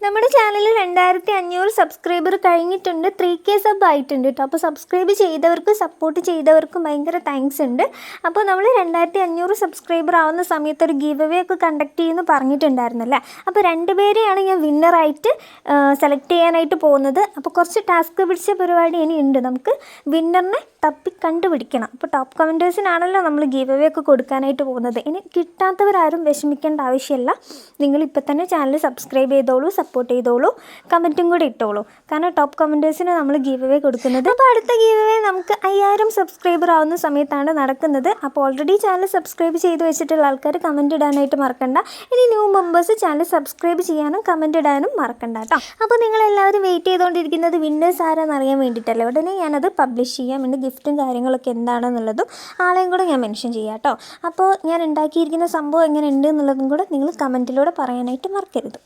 നമ്മുടെ ചാനലിൽ 2500 സബ്സ്ക്രൈബർ കഴിഞ്ഞിട്ടുണ്ട്. 3K സബ് ആയിട്ടുണ്ട് കേട്ടോ. അപ്പോൾ സബ്സ്ക്രൈബ് ചെയ്തവർക്കും സപ്പോർട്ട് ചെയ്തവർക്കും ഭയങ്കര താങ്ക്സ് ഉണ്ട്. അപ്പോൾ നമ്മൾ 2500 സബ്സ്ക്രൈബർ ആവുന്ന സമയത്ത് ഒരു ഗീവ് അവേ ഒക്കെ കണ്ടക്ട് ചെയ്യുമെന്ന് പറഞ്ഞിട്ടുണ്ടായിരുന്നല്ലേ. അപ്പോൾ 2 പേരെയാണ് ഞാൻ വിന്നറായിട്ട് സെലക്ട് ചെയ്യാനായിട്ട് പോകുന്നത്. അപ്പോൾ കുറച്ച് ടാസ്ക് പിടിച്ച പരിപാടി ഇനി ഉണ്ട്. നമുക്ക് വിന്നറിനെ തപ്പി കണ്ടുപിടിക്കണം. അപ്പോൾ ടോപ്പ് കമൻറ്റേഴ്സിനാണല്ലോ നമ്മൾ ഗീവ് അവേ ഒക്കെ കൊടുക്കാനായിട്ട് പോകുന്നത്. ഇനി കിട്ടാത്തവരാരും വിഷമിക്കേണ്ട ആവശ്യമില്ല. നിങ്ങളിപ്പോൾ തന്നെ ചാനൽ സബ്സ്ക്രൈബ് ചെയ്തോളൂ, സപ്പോർട്ട് ചെയ്തോളൂ, കമൻറ്റും കൂടി ഇട്ടോളൂ. കാരണം ടോപ്പ് കമൻറ്റേഴ്സിന് നമ്മൾ ഗീവ് അവേ കൊടുക്കുന്നത്. അപ്പോൾ അടുത്ത ഗീവ് അവേ നമുക്ക് 5000 സബ്സ്ക്രൈബർ ആവുന്ന സമയത്താണ് നടക്കുന്നത്. അപ്പോൾ ഓൾറെഡി ചാനൽ സബ്സ്ക്രൈബ് ചെയ്ത് വെച്ചിട്ടുള്ള ആൾക്കാർ കമൻറ്റ് ഇടാനായിട്ട് മറക്കണ്ട. ഇനി ന്യൂ മെമ്പേഴ്സ് ചാനൽ സബ്സ്ക്രൈബ് ചെയ്യാനും കമൻറ്റ് ഇടാനും മറക്കണ്ട കേട്ടോ. അപ്പോൾ നിങ്ങളെല്ലാവരും വെയിറ്റ് ചെയ്തുകൊണ്ടിരിക്കുന്നത് വിന്നേഴ്സ് ആരാന്ന് അറിയാൻ വേണ്ടിയിട്ടല്ലേ. ഉടനെ ഞാനത് പബ്ലിഷ് ചെയ്യാം. എൻ്റെ ഗിഫ്റ്റും കാര്യങ്ങളൊക്കെ എന്താണെന്നുള്ളതും ആളെയും കൂടെ ഞാൻ മെൻഷൻ ചെയ്യാം കേട്ടോ. അപ്പോൾ ഞാൻ ഉണ്ടാക്കിയിരിക്കുന്ന സംഭവം എങ്ങനെ ഉണ്ട് എന്നുള്ളതും കൂടെ നിങ്ങൾ കമൻറ്റിലൂടെ പറയാനായിട്ട് മറക്കരുത്.